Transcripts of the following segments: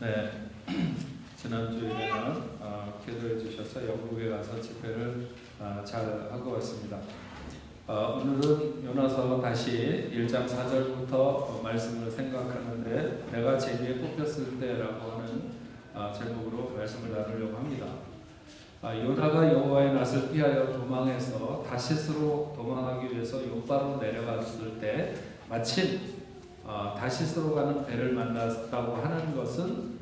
네, 지난주에는 기도해 주셔서 영국에 가서 집회를 잘 하고 왔습니다. 오늘은 요나서 다시 1장 4절부터 말씀을 생각하는데 내가 제비에 뽑혔을 때라고 하는 제목으로 말씀을 나누려고 합니다. 요나가 여호와의 낯을 피하여 도망해서 다시스로 도망하기 위해서 욥바로 내려갔을 때 마침 다시스로 가는 배를 만났다고 하는 것은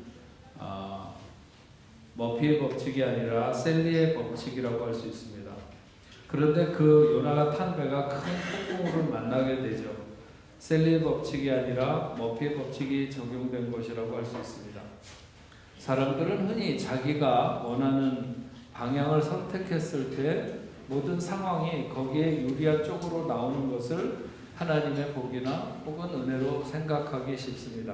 머피의 법칙이 아니라 셀리의 법칙이라고 할 수 있습니다. 그런데 그 요나가 탄 배가 큰 폭풍우를 만나게 되죠. 셀리의 법칙이 아니라 머피의 법칙이 적용된 것이라고 할 수 있습니다. 사람들은 흔히 자기가 원하는 방향을 선택했을 때 모든 상황이 거기에 유리한 쪽으로 나오는 것을 하나님의 복이나 혹은 은혜로 생각하기 쉽습니다.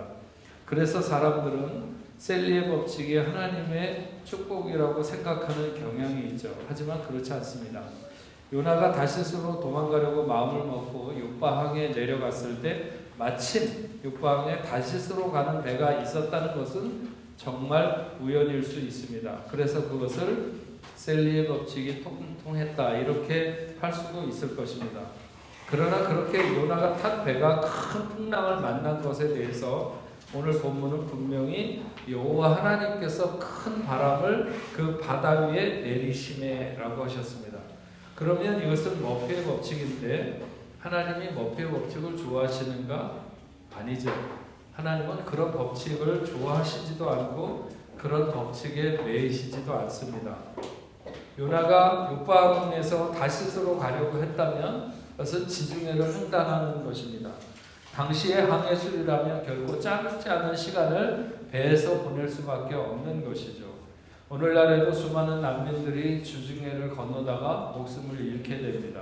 그래서 사람들은 셀리의 법칙이 하나님의 축복이라고 생각하는 경향이 있죠. 하지만 그렇지 않습니다. 요나가 다시스로 도망가려고 마음을 먹고 욥바항에 내려갔을 때 마침 욥바항에 다시스로 가는 배가 있었다는 것은 정말 우연일 수 있습니다. 그래서 그것을 셀리의 법칙이 통했다 이렇게 할 수도 있을 것입니다. 그러나 그렇게 요나가 탄 배가 큰 풍랑을 만난 것에 대해서 오늘 본문은 분명히 여호와 하나님께서 큰 바람을 그 바다 위에 내리시매라고 하셨습니다. 그러면 이것은 머피의 법칙인데 하나님이 머피의 법칙을 좋아하시는가? 아니죠. 하나님은 그런 법칙을 좋아하시지도 않고 그런 법칙에 매이시지도 않습니다. 요나가 욥바항에서 다시스로 가려고 했다면 그것은 지중해를 횡단하는 것입니다. 당시의 항해술이라면 결코 짧지 않은 시간을 배에서 보낼 수밖에 없는 것이죠. 오늘날에도 수많은 난민들이 지중해를 건너다가 목숨을 잃게 됩니다.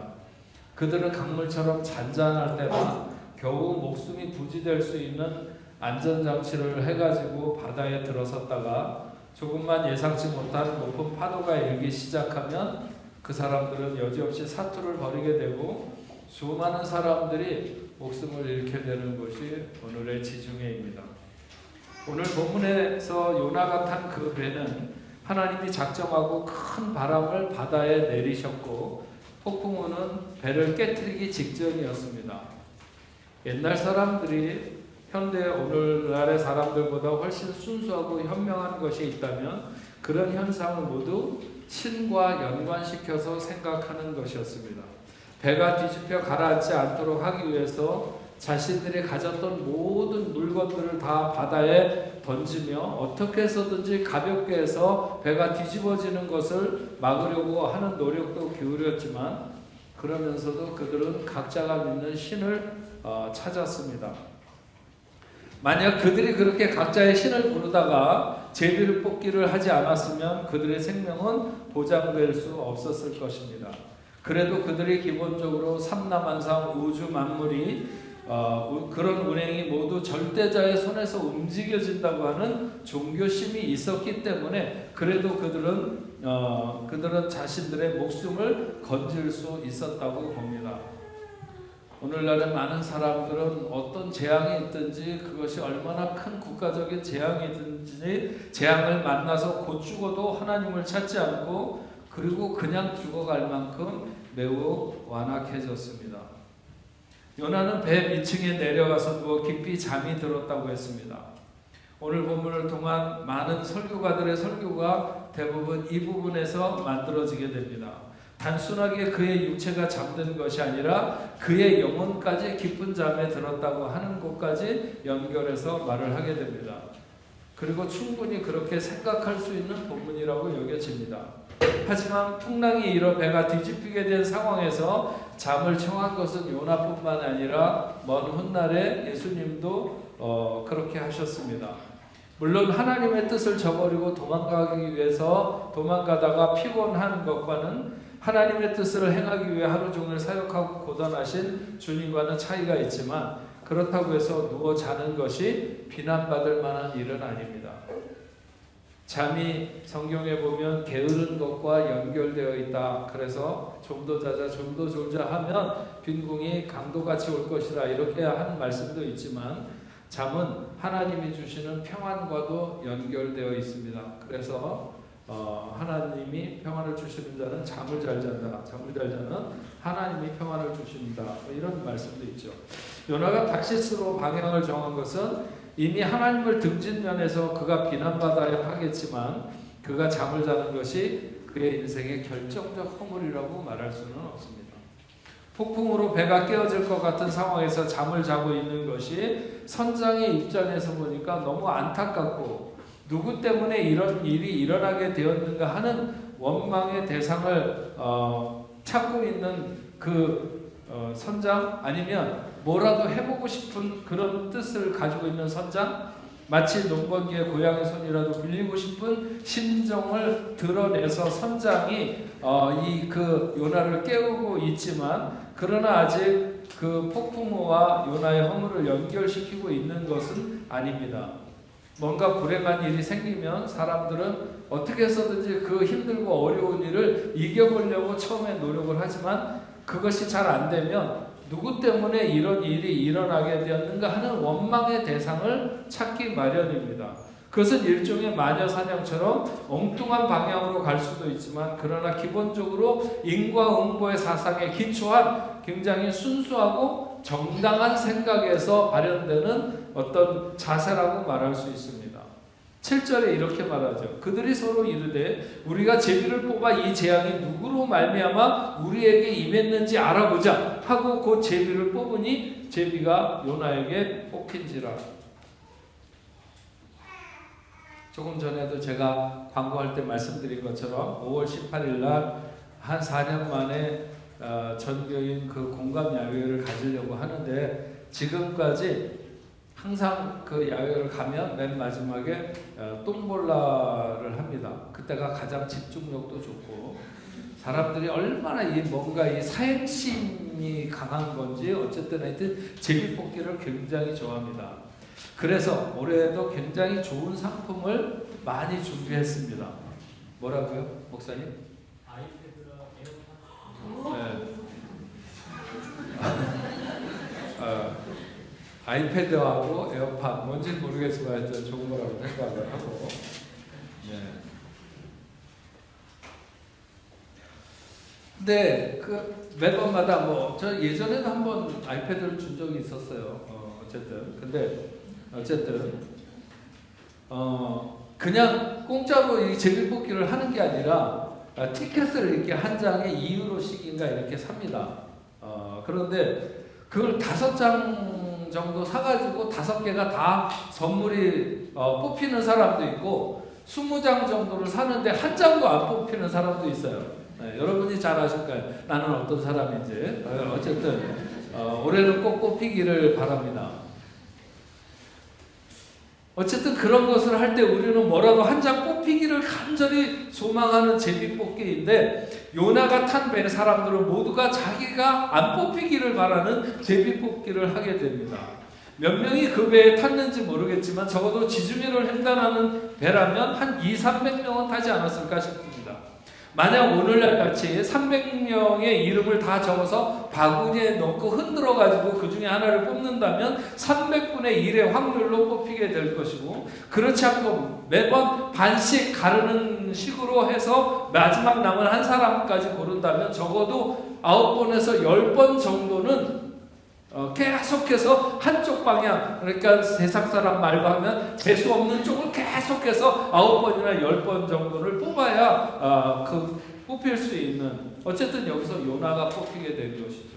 그들은 강물처럼 잔잔할 때나 겨우 목숨이 부지될 수 있는 안전장치를 해가지고 바다에 들어섰다가 조금만 예상치 못한 높은 파도가 일기 시작하면 그 사람들은 여지없이 사투를 벌이게 되고 수많은 사람들이 목숨을 잃게 되는 것이 오늘의 지중해입니다. 오늘 본문에서 요나가 탄 그 배는 하나님이 작정하고 큰 바람을 바다에 내리셨고 폭풍우는 배를 깨트리기 직전이었습니다. 옛날 사람들이 현대 오늘날의 사람들보다 훨씬 순수하고 현명한 것이 있다면 그런 현상을 모두 신과 연관시켜서 생각하는 것이었습니다. 배가 뒤집혀 가라앉지 않도록 하기 위해서 자신들이 가졌던 모든 물건들을 다 바다에 던지며 어떻게 해서든지 가볍게 해서 배가 뒤집어지는 것을 막으려고 하는 노력도 기울였지만 그러면서도 그들은 각자가 믿는 신을 찾았습니다. 만약 그들이 그렇게 각자의 신을 부르다가 제비를 뽑기를 하지 않았으면 그들의 생명은 보장될 수 없었을 것입니다. 그래도 그들이 기본적으로 삼라만상 우주 만물이 그런 운행이 모두 절대자의 손에서 움직여진다고 하는 종교심이 있었기 때문에 그래도 그들은 자신들의 목숨을 건질 수 있었다고 봅니다. 오늘날의 많은 사람들은 어떤 재앙이 있든지 그것이 얼마나 큰 국가적인 재앙이든지 재앙을 만나서 곧 죽어도 하나님을 찾지 않고 그리고 그냥 죽어갈 만큼 매우 완악해졌습니다. 요나는 배 밑층에 내려가서 누워 깊이 잠이 들었다고 했습니다. 오늘 본문을 통한 많은 설교가들의 설교가 대부분 이 부분에서 만들어지게 됩니다. 단순하게 그의 육체가 잠든 것이 아니라 그의 영혼까지 깊은 잠에 들었다고 하는 것까지 연결해서 말을 하게 됩니다. 그리고 충분히 그렇게 생각할 수 있는 본문이라고 여겨집니다. 하지만 풍랑이 일어 배가 뒤집히게 된 상황에서 잠을 청한 것은 요나뿐만 아니라 먼 훗날에 예수님도 그렇게 하셨습니다. 물론 하나님의 뜻을 저버리고 도망가기 위해서 도망가다가 피곤한 것과는 하나님의 뜻을 행하기 위해 하루 종일 사역하고 고단하신 주님과는 차이가 있지만 그렇다고 해서 누워 자는 것이 비난받을 만한 일은 아닙니다. 잠이 성경에 보면 게으른 것과 연결되어 있다. 그래서 좀 더 자자 좀 더 졸자 하면 빈궁이 강도같이 올 것이라 이렇게 하는 말씀도 있지만 잠은 하나님이 주시는 평안과도 연결되어 있습니다. 그래서 하나님이 평안을 주시는 자는 잠을 잘 잔다. 잠을 잘 자는 하나님이 평안을 주신다. 이런 말씀도 있죠. 요나가 다시스로 방향을 정한 것은 이미 하나님을 등진 면에서 그가 비난받아야 하겠지만 그가 잠을 자는 것이 그의 인생의 결정적 허물이라고 말할 수는 없습니다. 폭풍으로 배가 깨어질 것 같은 상황에서 잠을 자고 있는 것이 선장의 입장에서 보니까 너무 안타깝고 누구 때문에 이런 일이 일어나게 되었는가 하는 원망의 대상을 찾고 있는 그 선장, 아니면 뭐라도 해보고 싶은 그런 뜻을 가지고 있는 선장, 마치 농번기에 고양이 손이라도 빌리고 싶은 심정을 드러내서 선장이 그 요나를 깨우고 있지만, 그러나 아직 그 폭풍우와 요나의 허물을 연결시키고 있는 것은 아닙니다. 뭔가 불행한 일이 생기면 사람들은 어떻게 해서든지 그 힘들고 어려운 일을 이겨보려고 처음에 노력을 하지만 그것이 잘 안 되면 누구 때문에 이런 일이 일어나게 되었는가 하는 원망의 대상을 찾기 마련입니다. 그것은 일종의 마녀 사냥처럼 엉뚱한 방향으로 갈 수도 있지만, 그러나 기본적으로 인과응보의 사상에 기초한 굉장히 순수하고 정당한 생각에서 발현되는 어떤 자세라고 말할 수 있습니다. 7절에 이렇게 말하죠. 그들이 서로 이르되 우리가 제비를 뽑아 이 재앙이 누구로 말미암아 우리에게 임했는지 알아보자 하고 곧 제비를 뽑으니 제비가 요나에게 뽑힌지라. 조금 전에도 제가 광고할 때 말씀드린 것처럼 5월 18일 날 한 4년 만에 전교인 그 공감 야외를 가지려고 하는데, 지금까지 항상 그 야외를 가면 맨 마지막에 똥볼라를 합니다. 그때가 가장 집중력도 좋고 사람들이 얼마나 뭔가 이 사행심이 강한 건지 어쨌든 하여튼 제비뽑기를 굉장히 좋아합니다. 그래서 올해도 굉장히 좋은 상품을 많이 준비했습니다. 뭐라고요, 목사님? 네. 아이패드하고 에어팟, 뭔지는 모르겠지만 하여튼 좋은 거라고 생각을 하고. 네. 근데 그 매번마다 저 예전에도 한번 아이패드를 준 적이 있었어요. 어쨌든 그냥 공짜로 이 제비뽑기를 하는 게 아니라 티켓을 이렇게 한 장에 2유로씩인가 이렇게 삽니다. 그런데 그걸 5장 정도 사가지고 5개가 다 선물이 뽑히는 사람도 있고 20장 정도를 사는데 한 장도 안 뽑히는 사람도 있어요. 네, 여러분이 잘 아실 거예요. 나는 어떤 사람인지. 어쨌든 올해는 꼭 뽑히기를 바랍니다. 어쨌든 그런 것을 할 때 우리는 뭐라도 한 장 뽑히기를 간절히 소망하는 제비뽑기인데, 요나가 탄 배 사람들은 모두가 자기가 안 뽑히기를 바라는 제비뽑기를 하게 됩니다. 몇 명이 그 배에 탔는지 모르겠지만 적어도 지중해를 횡단하는 배라면 한 200~300명은 타지 않았을까 싶습니다. 만약 오늘날 같이 300명의 이름을 다 적어서 바구니에 넣고 흔들어 가지고 그 중에 하나를 뽑는다면 300분의 1의 확률로 뽑히게 될 것이고, 그렇지 않고 매번 반씩 가르는 식으로 해서 마지막 남은 한 사람까지 고른다면 적어도 9번에서 10번 정도는 계속해서 한쪽 방향, 그러니까 세상 사람 말로 하면 재수 없는 쪽을 계속해서 9번이나 10번 정도를 뽑아야 뽑힐 수 있는, 어쨌든 여기서 요나가 뽑히게 된 것이죠.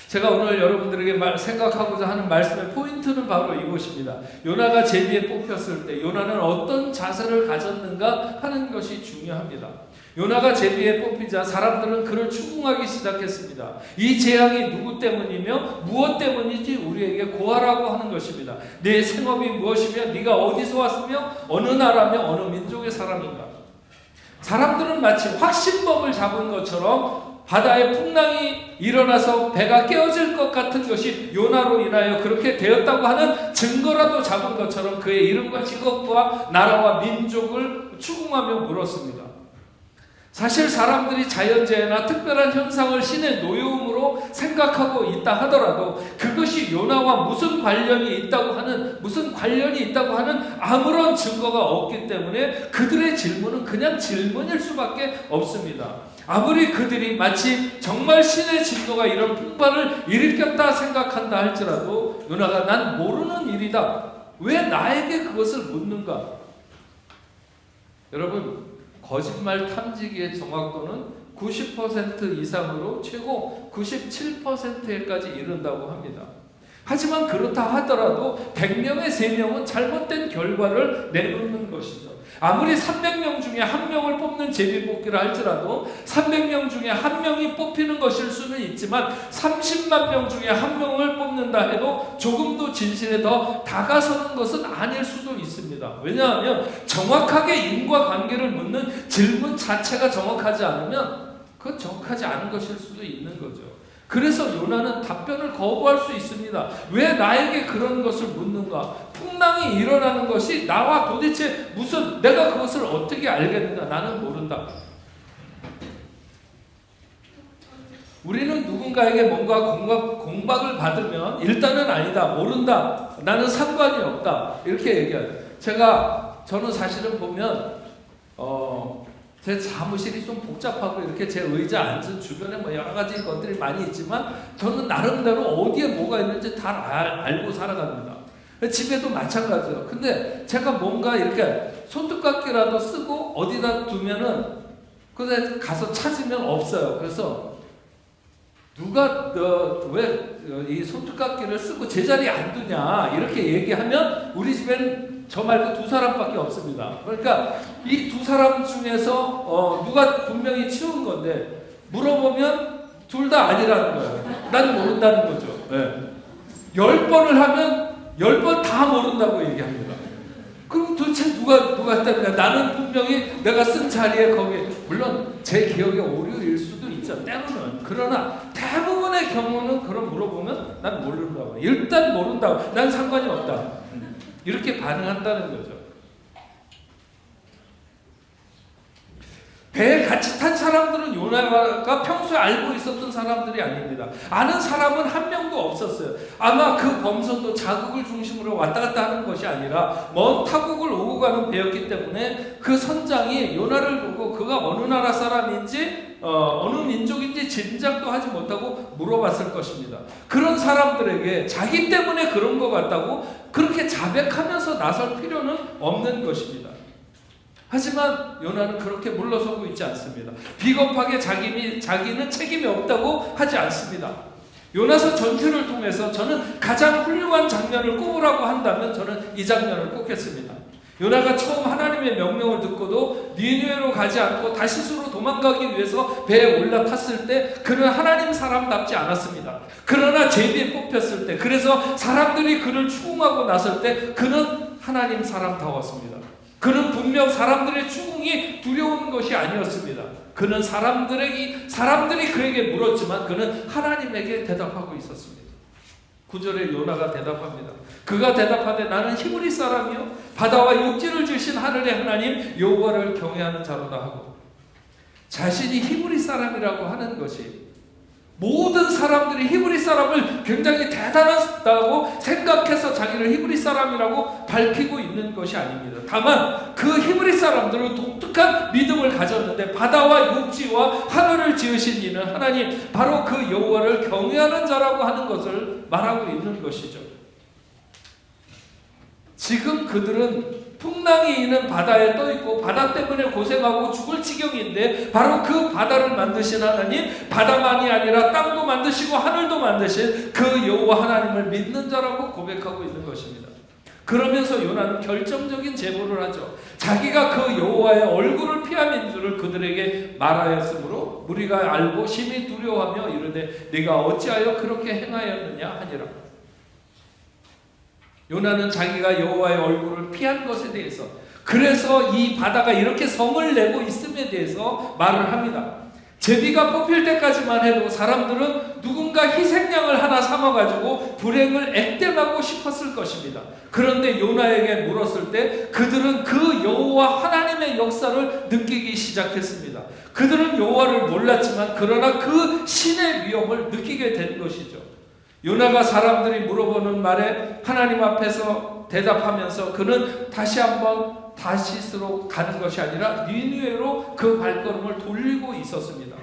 제가 오늘 여러분들에게 생각하고자 하는 말씀의 포인트는 바로 이것입니다. 요나가 제비에 뽑혔을 때 요나는 어떤 자세를 가졌는가 하는 것이 중요합니다. 요나가 제비에 뽑히자 사람들은 그를 추궁하기 시작했습니다. 이 재앙이 누구 때문이며 무엇 때문인지 우리에게 고하라고 하는 것입니다. 내 생업이 무엇이며 네가 어디서 왔으며 어느 나라며 어느 민족의 사람인가. 사람들은 마치 확신범을 잡은 것처럼 바다에 풍랑이 일어나서 배가 깨어질 것 같은 것이 요나로 인하여 그렇게 되었다고 하는 증거라도 잡은 것처럼 그의 이름과 직업과 나라와 민족을 추궁하며 물었습니다. 사실 사람들이 자연재해나 특별한 현상을 신의 노여움으로 생각하고 있다 하더라도 그것이 요나와 무슨 관련이 있다고 하는 아무런 증거가 없기 때문에 그들의 질문은 그냥 질문일 수밖에 없습니다. 아무리 그들이 마치 정말 신의 진노가 이런 풍파를 일으켰다 생각한다 할지라도 요나가 난 모르는 일이다. 왜 나에게 그것을 묻는가? 여러분, 거짓말 탐지기의 정확도는 90% 이상으로 최고 97%에까지 이른다고 합니다. 하지만 그렇다 하더라도 100명의 3명은 잘못된 결과를 내놓는 것이죠. 아무리 300명 중에 1명을 뽑는 제비뽑기를 할지라도 300명 중에 1명이 뽑히는 것일 수는 있지만 30만 명 중에 1명을 뽑는다 해도 조금도 진실에 더 다가서는 것은 아닐 수도 있습니다. 왜냐하면 정확하게 인과관계를 묻는 질문 자체가 정확하지 않으면 그건 정확하지 않은 것일 수도 있는 거죠. 그래서 요나는 답변을 거부할 수 있습니다. 왜 나에게 그런 것을 묻는가? 풍랑이 일어나는 것이 나와 도대체 무슨, 내가 그것을 어떻게 알겠는가? 나는 모른다. 우리는 누군가에게 뭔가 공박을 받으면 일단은 아니다, 모른다, 나는 상관이 없다 이렇게 얘기해요. 저는 사실은 보면 제 사무실이 좀 복잡하고 이렇게 제 의자 앉은 주변에 뭐 여러 가지 것들이 많이 있지만 저는 나름대로 어디에 뭐가 있는지 다 알고 살아갑니다. 집에도 마찬가지예요. 근데 제가 뭔가 이렇게 손톱깎이라도 쓰고 어디다 두면은 그래 가서 찾으면 없어요. 그래서 누가 왜 이 손톱깎이를 쓰고 제자리에 안 두냐 이렇게 얘기하면 우리 집엔 저 말고 2사람밖에 없습니다. 그러니까 이 2사람 중에서 누가 분명히 치운 건데 물어보면 둘 다 아니라는 거예요. 난 모른다는 거죠. 네. 10번을 하면 10번 다 모른다고 얘기합니다. 그럼 도대체 누가 했다는 거야? 나는 분명히 내가 쓴 자리에 거기에, 물론 제 기억에 오류일 수도 있죠. 때로는. 그러나 대부분의 경우는 그럼 물어보면 난 모른다고. 일단 모른다고. 난 상관이 없다. 이렇게 반응한다는 거죠. 배에 같이 탄 사람들은 요나가 평소에 알고 있었던 사람들이 아닙니다. 아는 사람은 한 명도 없었어요. 아마 그 범선도 자국을 중심으로 왔다 갔다 하는 것이 아니라 먼 타국을 오고 가는 배였기 때문에 그 선장이 요나를 보고 그가 어느 나라 사람인지 어느 민족인지 짐작도 하지 못하고 물어봤을 것입니다. 그런 사람들에게 자기 때문에 그런 것 같다고 그렇게 자백하면서 나설 필요는 없는 것입니다. 하지만 요나는 그렇게 물러서고 있지 않습니다. 비겁하게 자기는 책임이 없다고 하지 않습니다. 요나서 전투를 통해서 저는 가장 훌륭한 장면을 꼽으라고 한다면 저는 이 장면을 꼽겠습니다. 요나가 처음 하나님의 명령을 듣고도 니느웨로 가지 않고 다시스로 도망가기 위해서 배에 올라탔을 때 그는 하나님 사람답지 않았습니다. 그러나 제비에 뽑혔을 때, 그래서 사람들이 그를 추궁하고 났을 때 그는 하나님 사람다웠습니다. 그는 분명 사람들의 추궁이 두려운 것이 아니었습니다. 그는 사람들이 그에게 물었지만 그는 하나님에게 대답하고 있었습니다. 9절에 요나가 대답합니다. 그가 대답하되 나는 히브리 사람이요 바다와 육지를 주신 하늘의 하나님 여호와를 경외하는 자로다 하고, 자신이 히브리 사람이라고 하는 것이 모든 사람들이 히브리 사람을 굉장히 대단하다고 생각해서 자기를 히브리 사람이라고 밝히고 있는 것이 아닙니다. 다만 그 히브리 사람들은 독특한 믿음을 가졌는데 바다와 육지와 하늘을 지으신 이는 하나님, 바로 그 여호와를 경외하는 자라고 하는 것을 말하고 있는 것이죠. 지금 그들은 풍랑이 있는 바다에 떠있고 바다 때문에 고생하고 죽을 지경인데 바로 그 바다를 만드신 하나님, 바다만이 아니라 땅도 만드시고 하늘도 만드신 그 여호와 하나님을 믿는 자라고 고백하고 있는 것입니다. 그러면서 요나는 결정적인 제보를 하죠. 자기가 그 여호와의 얼굴을 피함인 줄을 그들에게 말하였으므로 무리가 알고 심히 두려워하며 이르되 네가 어찌하여 그렇게 행하였느냐 하니라. 요나는 자기가 여호와의 얼굴을 피한 것에 대해서, 그래서 이 바다가 이렇게 성을 내고 있음에 대해서 말을 합니다. 제비가 뽑힐 때까지만 해도 사람들은 누군가 희생양을 하나 삼아가지고 불행을 액땜하고 싶었을 것입니다. 그런데 요나에게 물었을 때 그들은 그 여호와 하나님의 역사를 느끼기 시작했습니다. 그들은 여호와를 몰랐지만 그러나 그 신의 위엄을 느끼게 된 것이죠. 요나가 사람들이 물어보는 말에 하나님 앞에서 대답하면서 그는 다시 한번 다시스로 가는 것이 아니라 니느웨로 그 발걸음을 돌리고 있었습니다.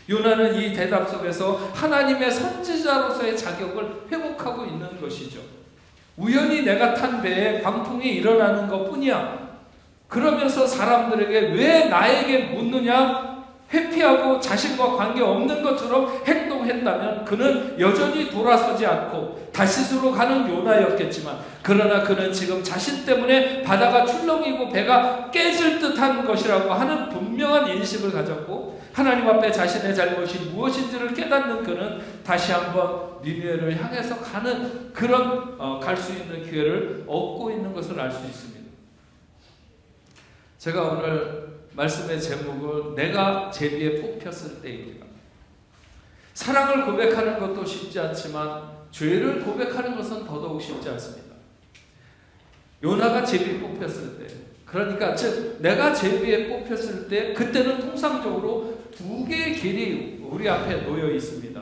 요나는 이 대답 속에서 하나님의 선지자로서의 자격을 회복하고 있는 것이죠. 우연히 내가 탄 배에 광풍이 일어나는 것뿐이야. 그러면서 사람들에게 왜 나에게 묻느냐? 회피하고 자신과 관계없는 것처럼 행동했다면 그는 여전히 돌아서지 않고 다시스로 가는 요나였겠지만, 그러나 그는 지금 자신 때문에 바다가 출렁이고 배가 깨질 듯한 것이라고 하는 분명한 인식을 가졌고 하나님 앞에 자신의 잘못이 무엇인지를 깨닫는 그는 다시 한번 니느웨를 향해서 가는 그런 갈 수 있는 기회를 얻고 있는 것을 알 수 있습니다. 제가 오늘 말씀의 제목은 내가 제비에 뽑혔을 때입니다. 사랑을 고백하는 것도 쉽지 않지만 죄를 고백하는 것은 더더욱 쉽지 않습니다. 요나가 제비에 뽑혔을 때, 그러니까 즉 내가 제비에 뽑혔을 때, 그때는 통상적으로 두 개의 길이 우리 앞에 놓여 있습니다.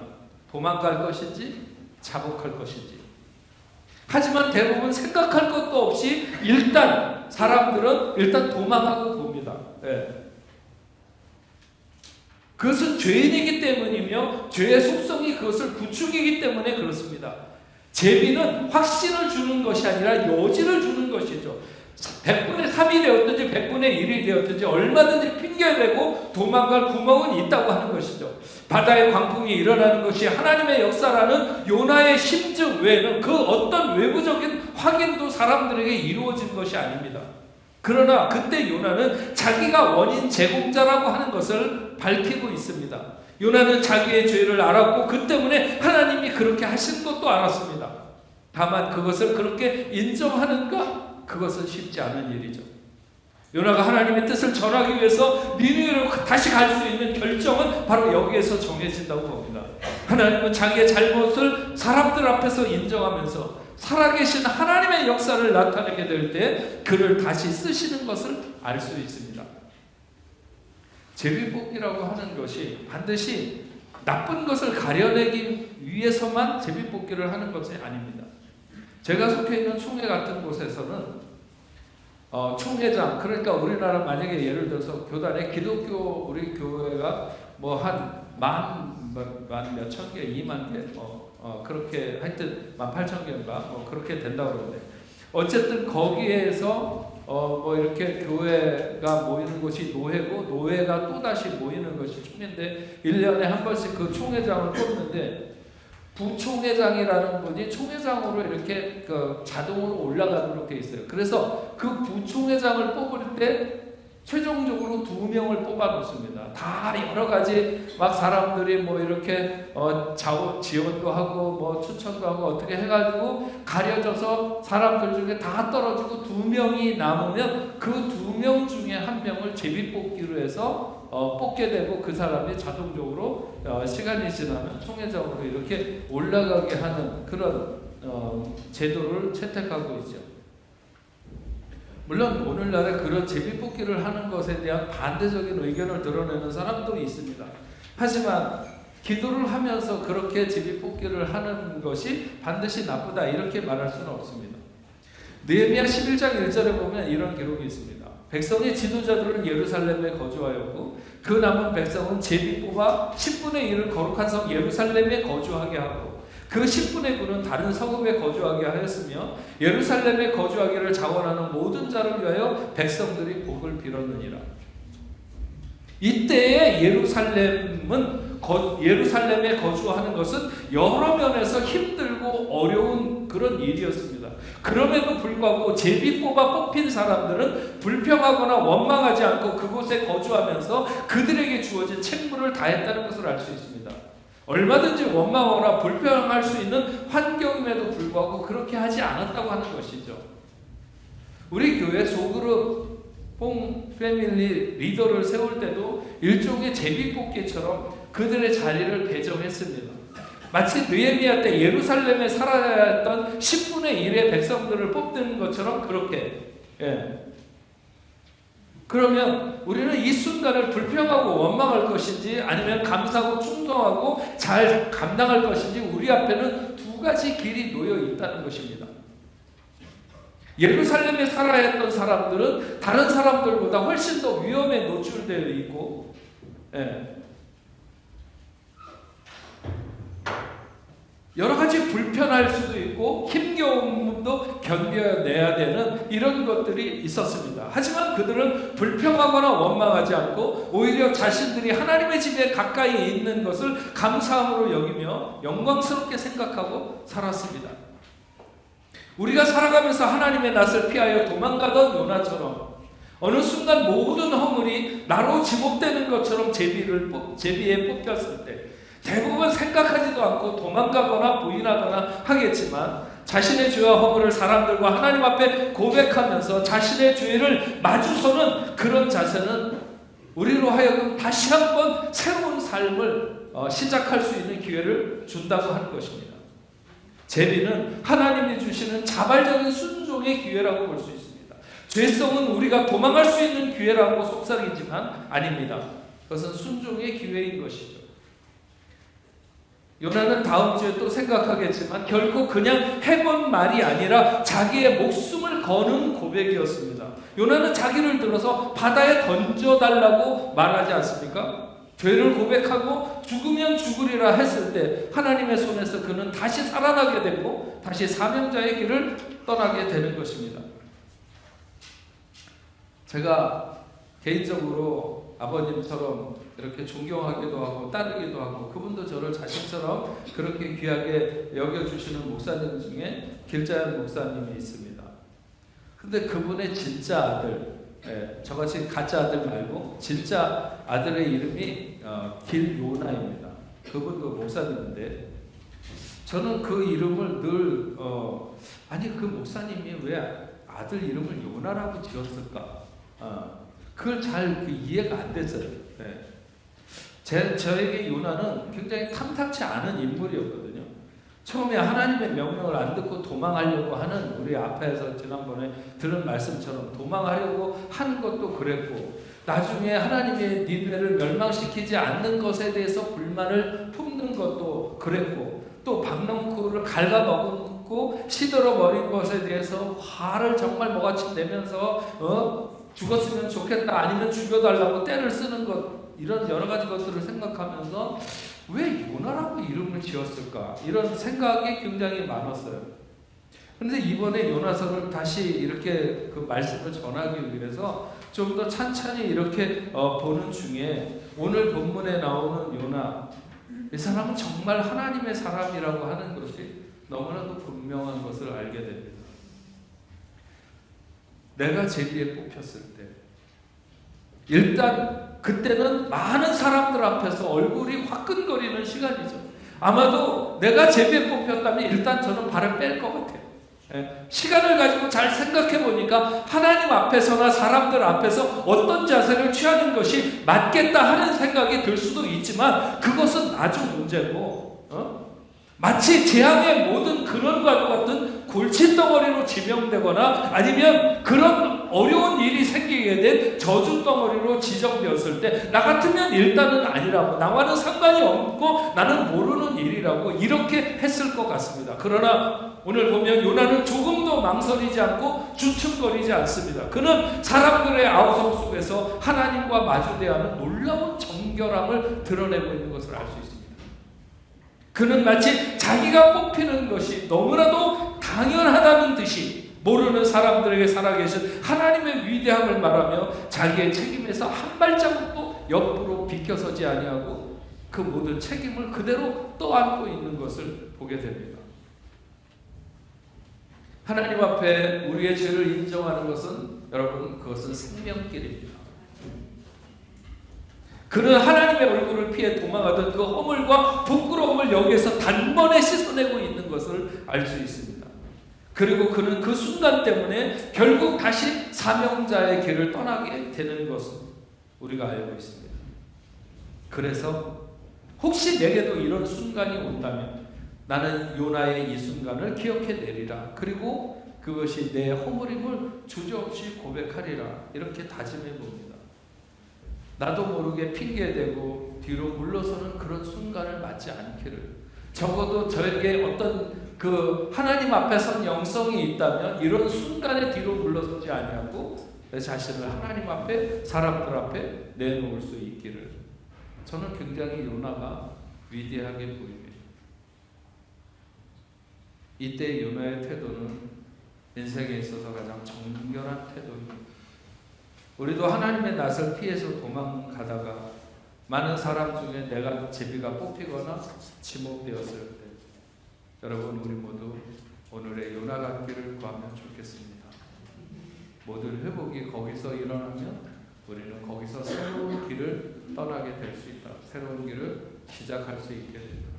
도망갈 것인지 자복할 것인지. 하지만 대부분 생각할 것도 없이 사람들은 일단 도망하고 봅니다. 네. 그것은 죄인이기 때문이며 죄의 속성이 그것을 부추기기 때문에 그렇습니다. 제비는 확신을 주는 것이 아니라 여지를 주는 것이죠. 100분의 3이 되었든지 100분의 1이 되었든지 얼마든지 핑계대고 도망갈 구멍은 있다고 하는 것이죠. 바다의 광풍이 일어나는 것이 하나님의 역사라는 요나의 심증 외에는 그 어떤 외부적인 확인도 사람들에게 이루어진 것이 아닙니다. 그러나 그때 요나는 자기가 원인 제공자라고 하는 것을 밝히고 있습니다. 요나는 자기의 죄를 알았고 그 때문에 하나님이 그렇게 하신 것도 알았습니다. 다만 그것을 그렇게 인정하는가? 그것은 쉽지 않은 일이죠. 요나가 하나님의 뜻을 전하기 위해서 니느웨로 다시 갈 수 있는 결정은 바로 여기에서 정해진다고 봅니다. 하나님은 자기의 잘못을 사람들 앞에서 인정하면서 살아계신 하나님의 역사를 나타내게 될 때 그를 다시 쓰시는 것을 알 수 있습니다. 제비뽑기라고 하는 것이 반드시 나쁜 것을 가려내기 위해서만 제비뽑기를 하는 것이 아닙니다. 제가 속해 있는 총회 같은 곳에서는 총회장, 그러니까 우리나라 만약에 예를 들어서 교단에 기독교 우리 교회가 뭐 한 만 몇천 개, 2만 개, 그렇게 하여튼 18,000개인가 그렇게 된다고 그러는데, 어쨌든 거기에서 뭐 이렇게 교회가 모이는 곳이 노회고 노회가 또 다시 모이는 것이 총회인데 1년에 한 번씩 그 총회장을 뽑는데 부총회장이라는 분이 총회장으로 이렇게 그 자동으로 올라가도록 돼 있어요. 그래서 그 부총회장을 뽑을 때 최종적으로 2명을 뽑아 놓습니다. 다 여러 가지 막 사람들이 뭐 이렇게 지원도 하고 뭐 추천도 하고 어떻게 해가지고 가려져서 사람들 중에 다 떨어지고 2명이 남으면 그 2명 중에 1명을 제비뽑기로 해서 뽑게 되고 그 사람이 자동적으로 시간이 지나면 총회장으로 이렇게 올라가게 하는 그런 제도를 채택하고 있죠. 물론 오늘날에 그런 제비뽑기를 하는 것에 대한 반대적인 의견을 드러내는 사람도 있습니다. 하지만 기도를 하면서 그렇게 제비뽑기를 하는 것이 반드시 나쁘다 이렇게 말할 수는 없습니다. 느헤미야 11장 1절에 보면 이런 기록이 있습니다. 백성의 지도자들은 예루살렘에 거주하였고 그 남은 백성은 제비 뽑아 10분의 1을 거룩한 성 예루살렘에 거주하게 하고 그 10분의 9는 다른 성읍에 거주하게 하였으며 예루살렘에 거주하기를 자원하는 모든 자를 위하여 백성들이 복을 빌었느니라. 이때의 예루살렘에 거주하는 것은 여러 면에서 힘들고 어려운 그런 일이었습니다. 그럼에도 불구하고 제비 뽑아 뽑힌 사람들은 불평하거나 원망하지 않고 그곳에 거주하면서 그들에게 주어진 책무를 다했다는 것을 알 수 있습니다. 얼마든지 원망하거나 불평할 수 있는 환경임에도 불구하고 그렇게 하지 않았다고 하는 것이죠. 우리 교회 소그룹 패밀리 리더를 세울 때도 일종의 제비뽑기처럼 그들의 자리를 배정했습니다. 마치 느헤미야 때 예루살렘에 살아야 했던 10분의 1의 백성들을 뽑는 것처럼 그렇게. 그러면 우리는 이 순간을 불평하고 원망할 것인지 아니면 감사하고 충성하고 잘 감당할 것인지 우리 앞에는 두 가지 길이 놓여 있다는 것입니다. 예루살렘에 살아야 했던 사람들은 다른 사람들보다 훨씬 더 위험에 노출되어 있고, 여러 가지 불편할 수도 있고 힘겨움도 견뎌내야 되는 이런 것들이 있었습니다. 하지만 그들은 불평하거나 원망하지 않고 오히려 자신들이 하나님의 집에 가까이 있는 것을 감사함으로 여기며 영광스럽게 생각하고 살았습니다. 우리가 살아가면서 하나님의 낯을 피하여 도망가던 요나처럼 어느 순간 모든 허물이 나로 지목되는 것처럼 제비에 뽑혔을 때 대부분 생각하지도 않고 도망가거나 부인하거나 하겠지만 자신의 죄와 허물을 사람들과 하나님 앞에 고백하면서 자신의 죄를 마주서는 그런 자세는 우리로 하여금 다시 한번 새로운 삶을 시작할 수 있는 기회를 준다고 하는 것입니다. 제비는 하나님이 주시는 자발적인 순종의 기회라고 볼 수 있습니다. 죄성은 우리가 도망갈 수 있는 기회라고 속삭이지만 아닙니다. 그것은 순종의 기회인 것이죠. 요나는 다음 주에 또 생각하겠지만 결코 그냥 해본 말이 아니라 자기의 목숨을 거는 고백이었습니다. 요나는 자기를 들어서 바다에 던져달라고 말하지 않습니까? 죄를 고백하고 죽으면 죽으리라 했을 때 하나님의 손에서 그는 다시 살아나게 되고 다시 사명자의 길을 떠나게 되는 것입니다. 제가 개인적으로 아버님처럼 이렇게 존경하기도 하고 따르기도 하고 그분도 저를 자신처럼 그렇게 귀하게 여겨주시는 목사님 중에 길자연 목사님이 있습니다. 근데 그분의 진짜 아들, 저같이 가짜 아들 말고 진짜 아들의 이름이 길요나입니다. 그분도 목사님인데 저는 그 이름을 늘 아니 그 목사님이 왜 아들 이름을 요나라고 지었을까? 그걸 잘 이해가 안 됐어요. 저에게 요나는 굉장히 탐탁치 않은 인물이었거든요. 처음에 하나님의 명령을 안 듣고 도망하려고 하는 우리 앞에서 지난번에 들은 말씀처럼 도망하려고 하는 것도 그랬고 나중에 하나님의 니느웨를 멸망시키지 않는 것에 대해서 불만을 품는 것도 그랬고 또 박넝쿨을 갉아먹고 시들어버린 것에 대해서 화를 정말 모가치 내면서 죽었으면 좋겠다 아니면 죽여달라고 떼를 쓰는 것 이런 여러 가지 것들을 생각하면서 왜 요나라고 이름을 지었을까 이런 생각이 굉장히 많았어요. 그런데 이번에 요나서를 다시 이렇게 그 말씀을 전하기 위해서 좀 더 찬찬히 이렇게 보는 중에 오늘 본문에 나오는 요나 이 사람은 정말 하나님의 사람이라고 하는 것이 너무나도 분명한 것을 알게 됩니다. 내가 제비에 뽑혔을 때 일단 그때는 많은 사람들 앞에서 얼굴이 화끈거리는 시간이죠. 아마도 내가 제비에 뽑혔다면 일단 저는 발을 뺄 것 같아요. 시간을 가지고 잘 생각해 보니까 하나님 앞에서나 사람들 앞에서 어떤 자세를 취하는 것이 맞겠다 하는 생각이 들 수도 있지만 그것은 나중 문제고 마치 재앙의 모든 근원과 같은 골칫덩어리로 지명되거나 아니면 그런 어려운 일이 생기게 된 저주덩어리로 지정되었을 때 나 같으면 일단은 아니라고 나와는 상관이 없고 나는 모르는 일이라고 이렇게 했을 것 같습니다. 그러나 오늘 보면 요나는 조금도 망설이지 않고 주춤거리지 않습니다. 그는 사람들의 아우성 속에서 하나님과 마주대하는 놀라운 정결함을 드러내고 있는 것을 알 수 있습니다. 그는 마치 자기가 뽑히는 것이 너무나도 당연하다는 듯이 모르는 사람들에게 살아계신 하나님의 위대함을 말하며 자기의 책임에서 한 발자국도 옆으로 비켜서지 아니하고 그 모든 책임을 그대로 떠안고 있는 것을 보게 됩니다. 하나님 앞에 우리의 죄를 인정하는 것은 여러분 그것은 생명길입니다. 그는 하나님의 얼굴을 피해 도망하던 그 허물과 부끄러움을 여기에서 단번에 씻어내고 있는 것을 알 수 있습니다. 그리고 그는 그 순간 때문에 결국 다시 사명자의 길을 떠나게 되는 것을 우리가 알고 있습니다. 그래서 혹시 내게도 이런 순간이 온다면 나는 요나의 이 순간을 기억해내리라. 그리고 그것이 내 허물임을 주저없이 고백하리라. 이렇게 다짐해 봅니다. 나도 모르게 핑계대고 뒤로 물러서는 그런 순간을 맞지 않기를, 적어도 저에게 어떤 그 하나님 앞에 선 영성이 있다면 이런 순간에 뒤로 물러서지 아니하고 내 자신을 하나님 앞에, 사람들 앞에 내놓을 수 있기를, 저는 굉장히 요나가 위대하게 보입니다. 이때 요나의 태도는 인생에 있어서 가장 정결한 태도입니다. 우리도 하나님의 낯을 피해서 도망가다가 많은 사람 중에 내가 제비가 뽑히거나 지목되었을 때, 여러분 우리 모두 오늘의 요나 같기를 구하면 좋겠습니다. 모든 회복이 거기서 일어나면 우리는 거기서 새로운 길을 떠나게 될 수 있다. 새로운 길을 시작할 수 있게 됩니다.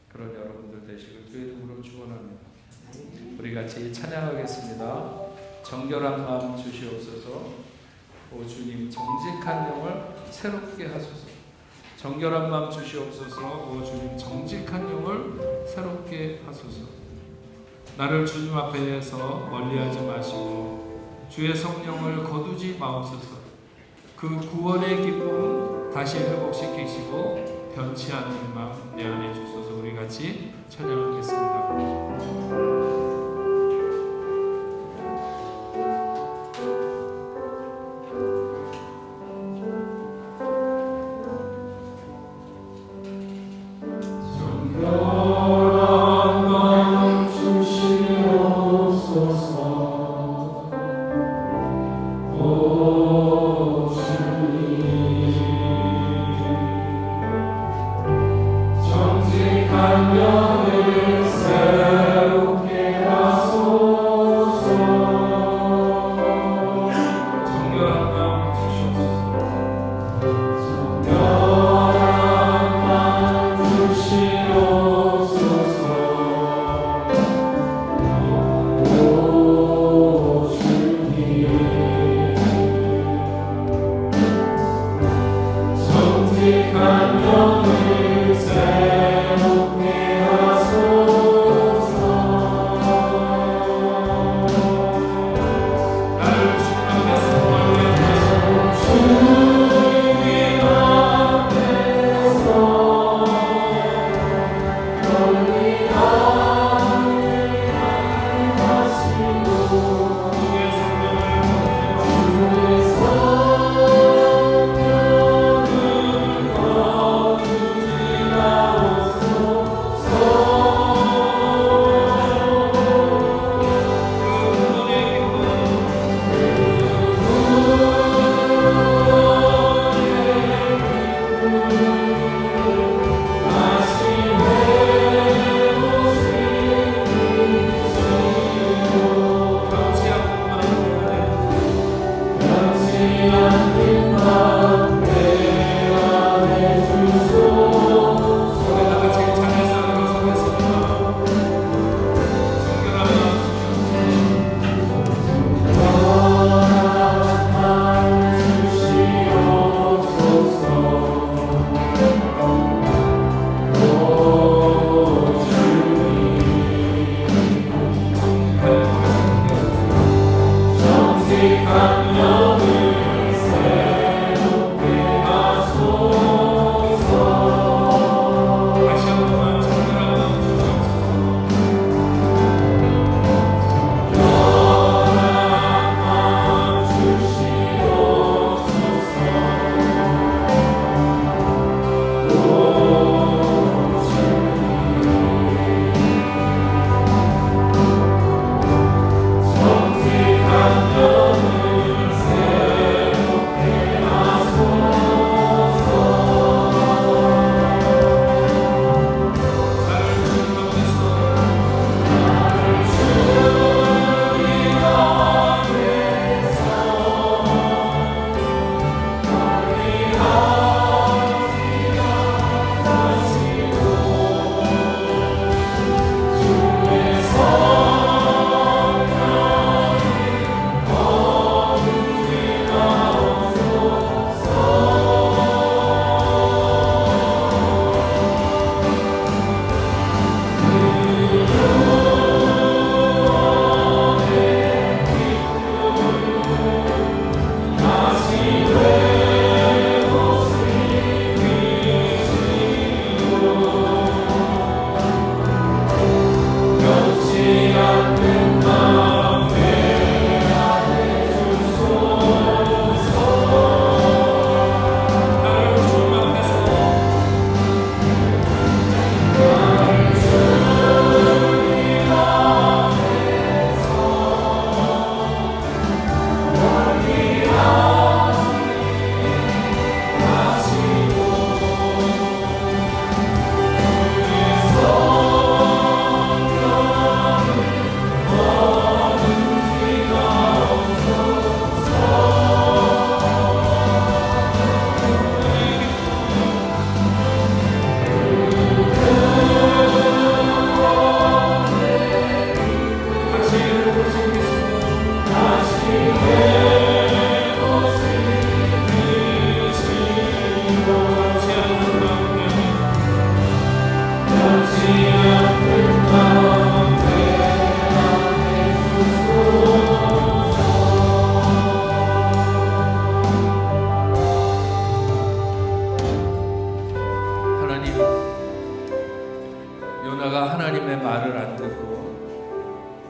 그런 여러분들 되시길 주의 이름으로 축원합니다. 우리 같이 찬양하겠습니다. 정결한 마음 주시옵소서. 오 주님, 정직한 영을 새롭게 하소서. 정결한 마음 주시옵소서. 오 주님, 정직한 영을 새롭게 하소서. 나를 주님 앞에서 멀리하지 마시고 주의 성령을 거두지 마옵소서. 그 구원의 기쁨 다시 회복시키시고 변치 않는 마음 내 안에 주소서. 우리 같이 찬양하겠습니다. 정직한 영을 새롭게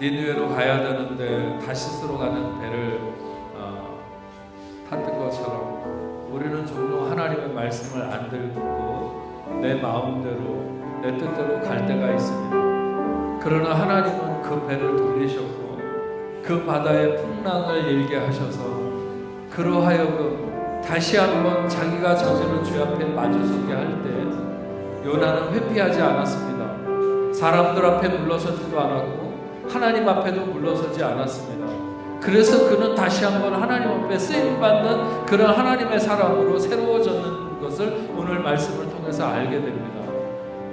니느웨로 가야 되는데 다시스로 가는 배를 탔던 것처럼 우리는 종종 하나님의 말씀을 안 듣고 내 마음대로 내 뜻대로 갈 때가 있습니다. 그러나 하나님은 그 배를 돌리셨고 그 바다의 풍랑을 일게 하셔서 그로 하여금 다시 한번 자기가 저지른 죄 앞에 마주서게 할 때 요나는 회피하지 않았습니다. 사람들 앞에 물러서지도 않았고 하나님 앞에도 물러서지 않았습니다. 그래서 그는 다시 한번 하나님 앞에 쓰임받는 그런 하나님의 사람으로 새로워졌는 것을 오늘 말씀을 통해서 알게 됩니다.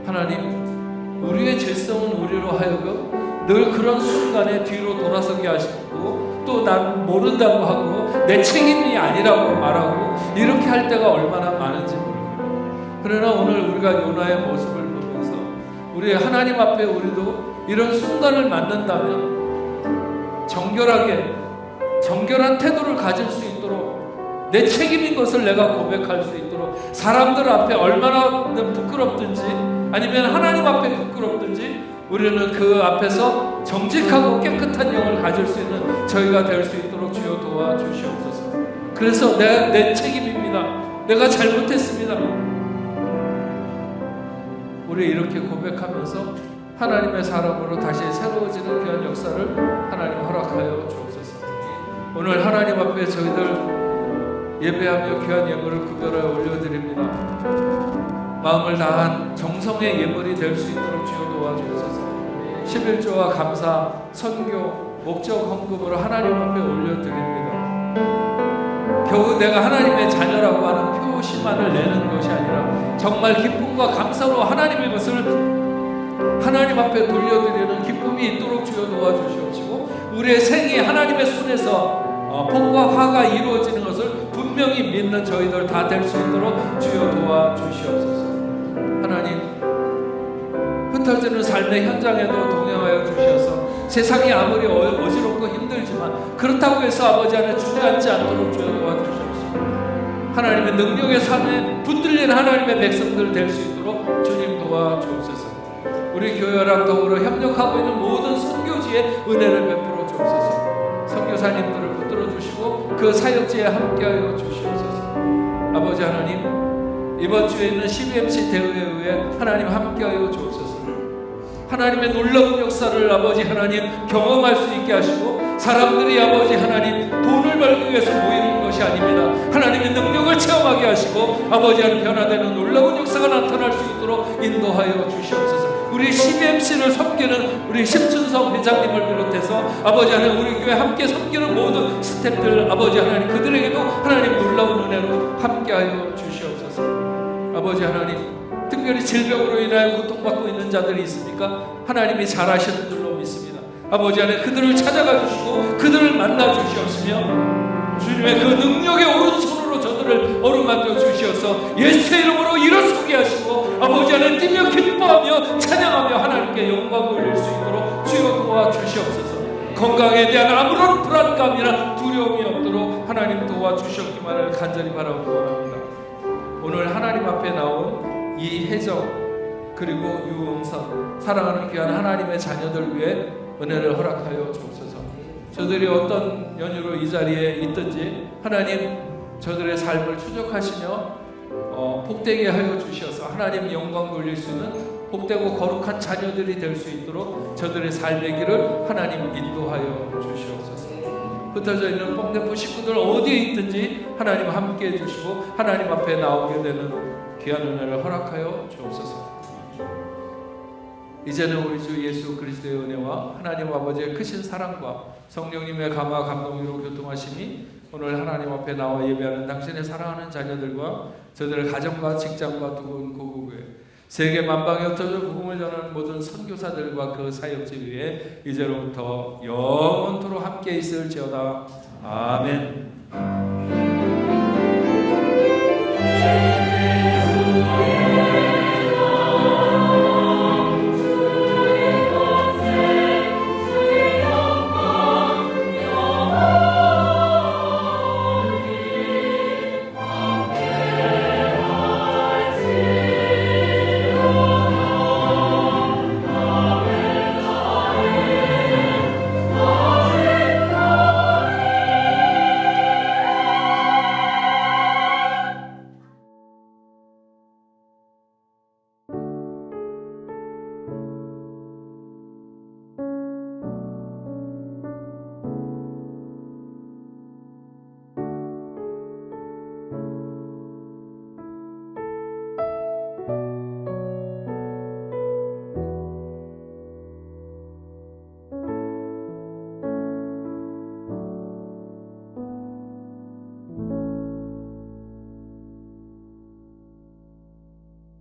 하나님, 우리의 죄성은 우리로 하여금 늘 그런 순간에 뒤로 돌아서게 하시고 또 난 모른다고 하고 내 책임이 아니라고 말하고 이렇게 할 때가 얼마나 많은지 모릅니다. 그러나 오늘 우리가 요나의 모습을 보면서 우리 하나님 앞에 우리도 이런 순간을 만난다면 정결한 태도를 가질 수 있도록 내 책임인 것을 내가 고백할 수 있도록 사람들 앞에 얼마나 부끄럽든지 아니면 하나님 앞에 부끄럽든지 우리는 그 앞에서 정직하고 깨끗한 영을 가질 수 있는 저희가 될 수 있도록 주여 도와주시옵소서. 그래서 내 책임입니다. 내가 잘못했습니다. 우리 이렇게 고백하면서 하나님의 사람으로 다시 새로워지는 귀한 역사를 하나님 허락하여 주옵소서. 오늘 하나님 앞에 저희들 예배하며 귀한 예물을 구별하여 올려드립니다. 마음을 다한 정성의 예물이 될 수 있도록 주여 도와주옵소서. 11조와 감사, 선교, 목적 헌금으로 하나님 앞에 올려드립니다. 겨우 내가 하나님의 자녀라고 하는 표시만을 내는 것이 아니라 정말 기쁨과 감사로 하나님의 것을 하나님 앞에 돌려드리는 기쁨이 있도록 주여 도와주시옵시고 우리의 생이 하나님의 손에서 복과 화가 이루어지는 것을 분명히 믿는 저희들 다 될 수 있도록 주여 도와주시옵소서. 하나님, 흩어지는 삶의 현장에도 동행하여 주셔서 세상이 아무리 어지럽고 힘들지만 그렇다고 해서 아버지 안에 주저앉지 않도록 주여 도와주시옵소서. 하나님의 능력의 삶에 붙들린 하나님의 백성들 될 수 있도록 주님 도와주옵소서. 우리 교회랑 더불어 협력하고 있는 모든 선교지에 은혜를 베풀어 주옵소서. 선교사님들을 붙들어 주시고 그 사역지에 함께하여 주시옵소서. 아버지 하나님, 이번 주에 있는 CBMC 대회에 하나님 함께하여 주옵소서. 하나님의 놀라운 역사를 아버지 하나님 경험할 수 있게 하시고 사람들이 아버지 하나님 돈을 벌기 위해서 모이는 것이 아닙니다. 하나님의 능력을 체험하게 하시고 아버지 하나님 변화되는 놀라운 역사가 나타날 수 있도록 인도하여 주시옵소서. 우리 CBMC를 섬기는 우리 심춘성 회장님을 비롯해서 아버지 하나님 우리 교회 함께 섬기는 모든 스태프들 아버지 하나님 그들에게도 하나님 놀라운 은혜로 함께하여 주시옵소서. 아버지 하나님, 특별히 질병으로 인하여 고통받고 있는 자들이 있습니까? 하나님이 잘 아시는 줄로 믿습니다. 아버지 하나님 그들을 찾아가 주시고 그들을 만나 주시옵시며 주님의 그 능력의 오른손으로 저들을 어루만져 주시어서 예수의 이름으로 일어서게 하시고 아버지 하나님 뛰며 기뻐하며 찬양하며 하나님께 영광을 올릴 수 있도록 주여 도와주시옵소서. 건강에 대한 아무런 불안감이나 두려움이 없도록 하나님 도와주셨기만을 간절히 바라고 원합니다. 오늘 하나님 앞에 나온 이 혜정 그리고 유응선 사랑하는 귀한 하나님의 자녀들 위해 은혜를 허락하여 주옵소서. 저들이 어떤 연유로 이 자리에 있든지 하나님 저들의 삶을 추적하시며 복되게 하여 주셔서 하나님 영광 돌릴 수 있는 복되고 거룩한 자녀들이 될 수 있도록 저들의 삶의 길을 하나님 인도하여 주시옵소서. 흩어져 있는 뽕대포 식구들 어디에 있든지 하나님 함께 해주시고 하나님 앞에 나오게 되는 귀한 은혜를 허락하여 주옵소서. 이제는 우리 주 예수 그리스도의 은혜와 하나님 아버지의 크신 사랑과 성령님의 감화 감동으로 교통하심이 오늘 하나님 앞에 나와 예배하는 당신의 사랑하는 자녀들과 저들의 가정과 직장과 두고온 고국에 세계 만방에 흩어져 복음을 전하는 모든 선교사들과 그 사역지 위에 이제로부터 영원토록 함께 있을지어다. 아멘.